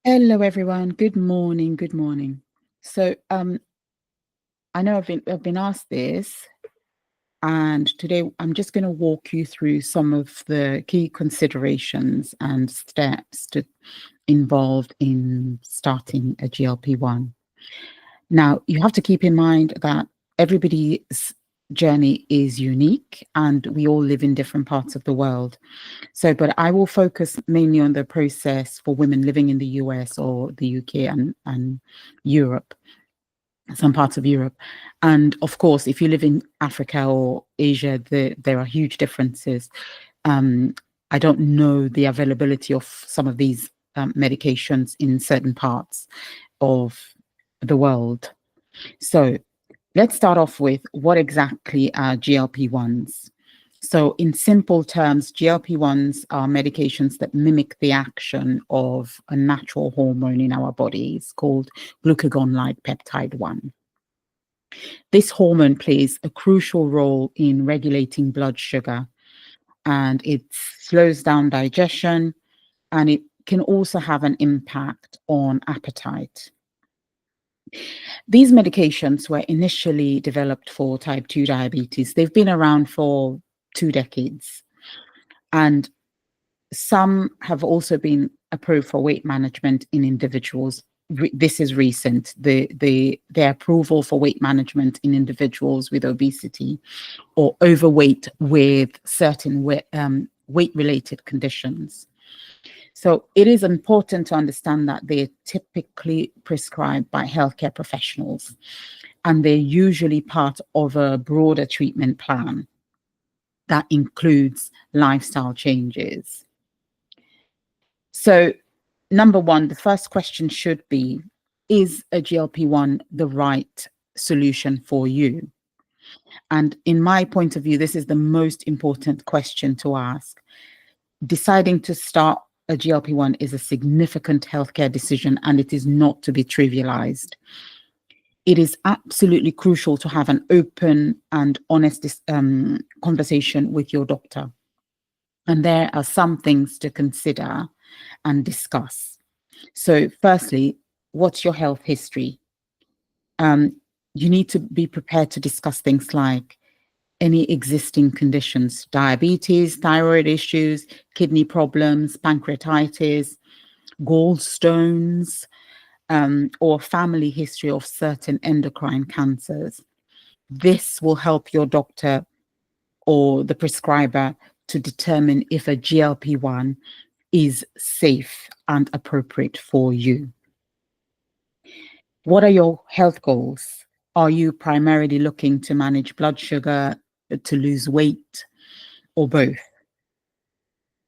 Hello, everyone. Good morning. Good morning. So, I know I've been asked this, and today I'm just going to walk you through some of the key considerations and steps involved in starting a GLP-1. Now, you have to keep in mind that everybody's journey is unique, and we all live in different parts of the world. So, but I will focus mainly on the process for women living in the US or the UK and Europe, some parts of Europe. And of course, if you live in Africa or Asia, there are huge differences. Um, I don't know the availability of some of these medications in certain parts of the world. So let's start off with what exactly are GLP-1s. So in simple terms, GLP-1s are medications that mimic the action of a natural hormone in our bodies called glucagon-like peptide 1. This hormone plays a crucial role in regulating blood sugar, and it slows down digestion, and it can also have an impact on appetite. These medications were initially developed for type 2 diabetes. They've been around for 2 decades, and some have also been approved for weight management in individuals. This is recent, the approval for weight management in individuals with obesity or overweight with certain weight-related conditions. So it is important to understand that they're typically prescribed by healthcare professionals, and they're usually part of a broader treatment plan that includes lifestyle changes. So, number one, the first question should be, is a GLP-1 the right solution for you? And in my point of view, this is the most important question to ask. Deciding to start a GLP-1 is a significant healthcare decision, and it is not to be trivialized. It is absolutely crucial to have an open and honest conversation with your doctor. And there are some things to consider and discuss. So firstly, what's your health history? You need to be prepared to discuss things like any existing conditions, diabetes, thyroid issues, kidney problems, pancreatitis, gallstones, or family history of certain endocrine cancers. This will help your doctor or the prescriber to determine if a GLP-1 is safe and appropriate for you. What are your health goals? Are you primarily looking to manage blood sugar, to lose weight, or both?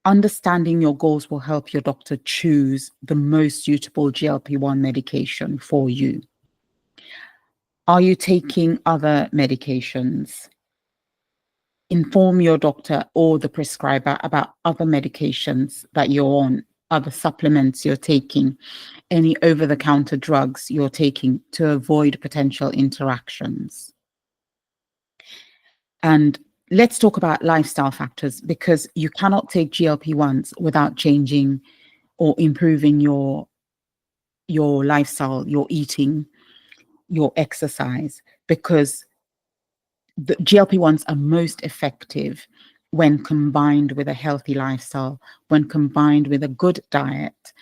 Understanding your goals will help your doctor choose the most suitable GLP-1 medication for you. Are you taking other medications? Inform your doctor or the prescriber about other medications that you're on, other supplements you're taking, any over-the-counter drugs you're taking to avoid potential interactions. And let's talk about lifestyle factors, because you cannot take GLP-1s without changing or improving your lifestyle, your eating, your exercise, because the GLP-1s are most effective when combined with a healthy lifestyle, when combined with a good diet,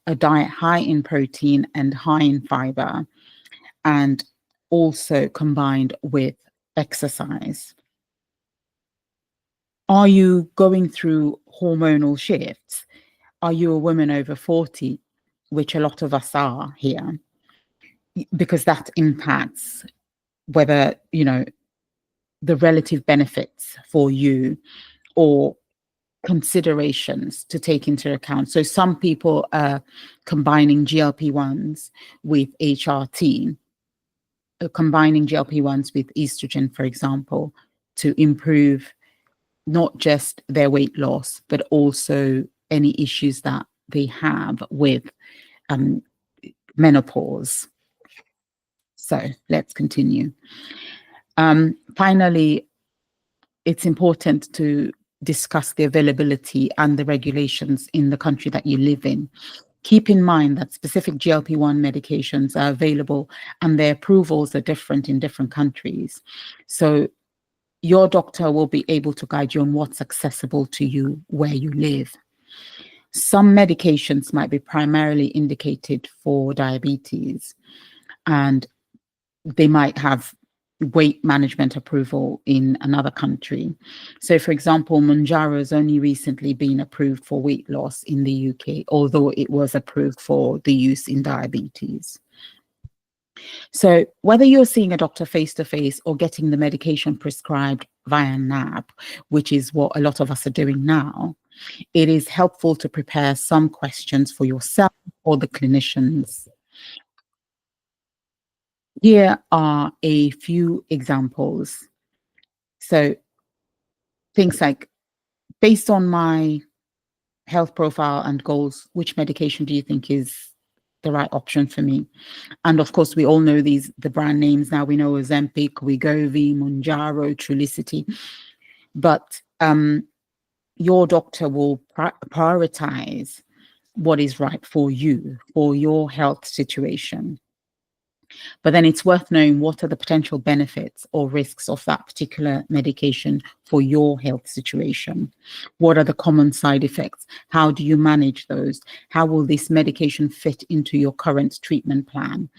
a diet high in protein and high in fiber, and also combined with exercise. Are you going through hormonal shifts? Are you a woman over 40, which a lot of us are here? Because that impacts whether, the relative benefits for you or considerations to take into account. So some people are combining GLP-1s with HRT, combining GLP-1s with estrogen, for example, to improve not just their weight loss, but also any issues that they have with menopause. So let's continue. Finally, it's important to discuss the availability and the regulations in the country that you live in. keep in mind that specific GLP-1 medications are available and their approvals are different in different countries. So your doctor will be able to guide you on what's accessible to you where you live. Some medications might be primarily indicated for diabetes, and they might have weight management approval in another country. So, for example, Mounjaro has only recently been approved for weight loss in the UK, although it was approved for the use in diabetes. So, whether you're seeing a doctor face to face or getting the medication prescribed via an app, which is what a lot of us are doing now, it is helpful to prepare some questions for yourself or the clinicians. Here are a few examples. So things like, based on my health profile and goals, which medication do you think is the right option for me? And of course, we all know the brand names now. We know Ozempic, Wegovy, Mounjaro, Trulicity. But your doctor will prioritize what is right for you, for your health situation. But then it's worth knowing what are the potential benefits or risks of that particular medication for your health situation. What are the common side effects? How do you manage those? How will this medication fit into your current treatment plan?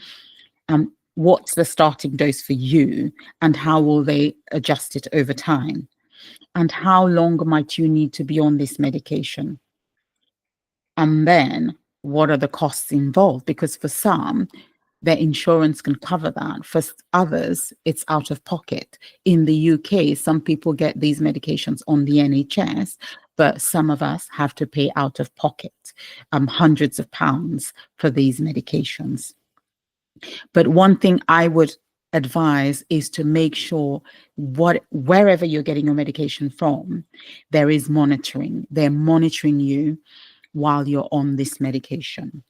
What's the starting dose for you, and how will they adjust it over time? And how long might you need to be on this medication? And then what are the costs involved? Because for some, their insurance can cover that. For others, it's out of pocket. In the UK, some people get these medications on the NHS, but some of us have to pay out of pocket hundreds of pounds for these medications. But one thing I would advise is to make sure wherever you're getting your medication from, there is monitoring. They're monitoring you while you're on this medication.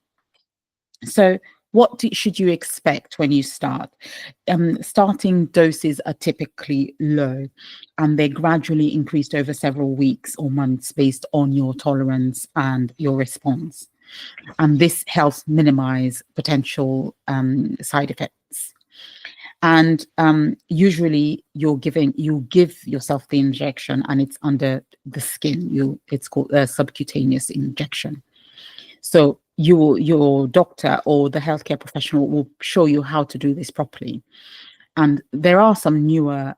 So what should you expect when you start? Starting doses are typically low, and they're gradually increased over several weeks or months based on your tolerance and your response. And this helps minimize potential side effects. And usually you give yourself the injection, and it's under the skin. It's called a subcutaneous injection. So your doctor or the healthcare professional will show you how to do this properly. And there are some newer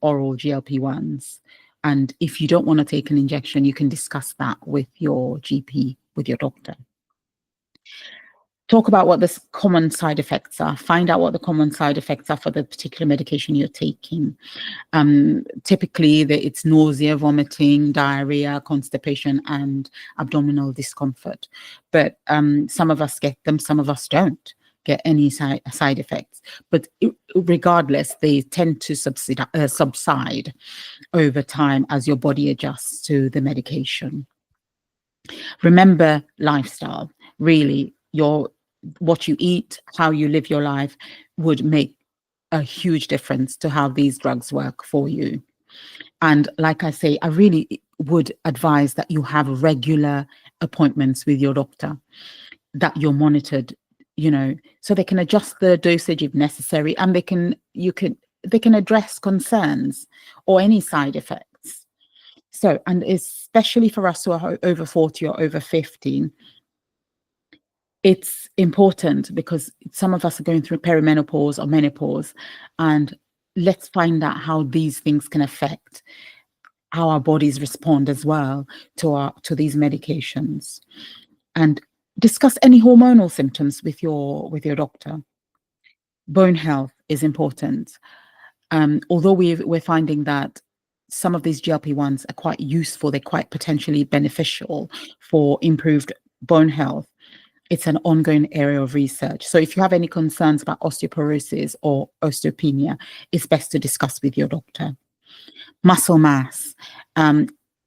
oral GLP-1s. And if you don't want to take an injection, you can discuss that with your GP, with your doctor. Talk about what the common side effects are. Find out what the common side effects are for the particular medication you're taking. Typically, it's nausea, vomiting, diarrhea, constipation, and abdominal discomfort. But some of us get them, some of us don't get any side effects. But regardless, they tend to subside over time as your body adjusts to the medication. Remember, lifestyle. Really, what you eat, how you live your life would make a huge difference to how these drugs work for you. And like I say, I really would advise that you have regular appointments with your doctor, that you're monitored, so they can adjust the dosage if necessary, and they can address concerns or any side effects. So, and especially for us who are over 40 or over 50, it's important because some of us are going through perimenopause or menopause, and let's find out how these things can affect how our bodies respond as well to these medications, and discuss any hormonal symptoms with your doctor. Bone health is important. Although we're finding that some of these GLP-1s are quite useful, they're quite potentially beneficial for improved bone health. It's an ongoing area of research. So if you have any concerns about osteoporosis or osteopenia, it's best to discuss with your doctor. Muscle mass.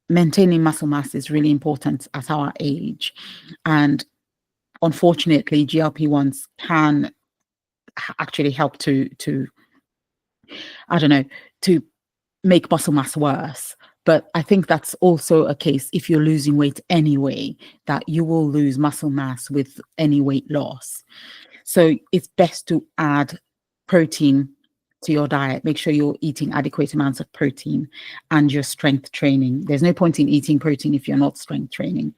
Maintaining muscle mass is really important at our age. And unfortunately, GLP-1s can actually help to make muscle mass worse. But I think that's also a case if you're losing weight anyway, that you will lose muscle mass with any weight loss. So it's best to add protein to your diet. Make sure you're eating adequate amounts of protein and your strength training. There's no point in eating protein if you're not strength training.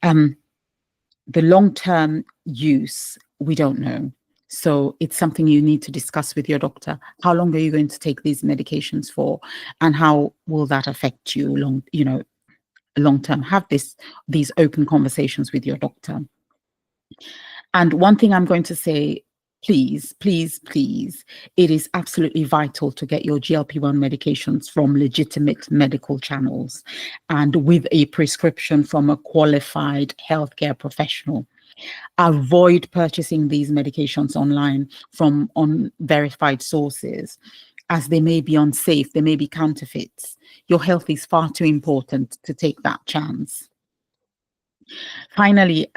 The long-term use, we don't know. So it's something you need to discuss with your doctor. How long are you going to take these medications for? And how will that affect you long term? Have these open conversations with your doctor. And one thing I'm going to say, please, please, please, it is absolutely vital to get your GLP-1 medications from legitimate medical channels and with a prescription from a qualified healthcare professional. Avoid purchasing these medications online from unverified sources, as they may be unsafe, they may be counterfeits. Your health is far too important to take that chance. Finally,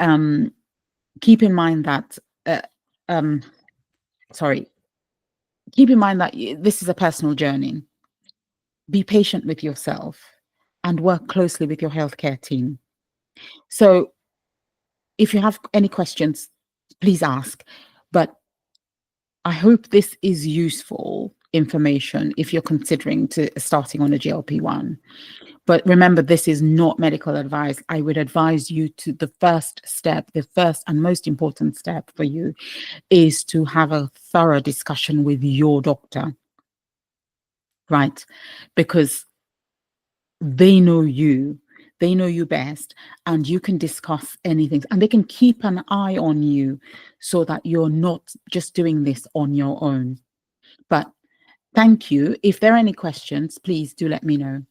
keep in mind that keep in mind that this is a personal journey. Be patient with yourself and work closely with your healthcare team. So if you have any questions, please ask. But I hope this is useful information if you're considering starting on a GLP-1. But remember, this is not medical advice. I would advise you to the first and most important step for you is to have a thorough discussion with your doctor, right? Because they know you best, and you can discuss anything, and they can keep an eye on you so that you're not just doing this on your own. But thank you. If there are any questions, please do let me know.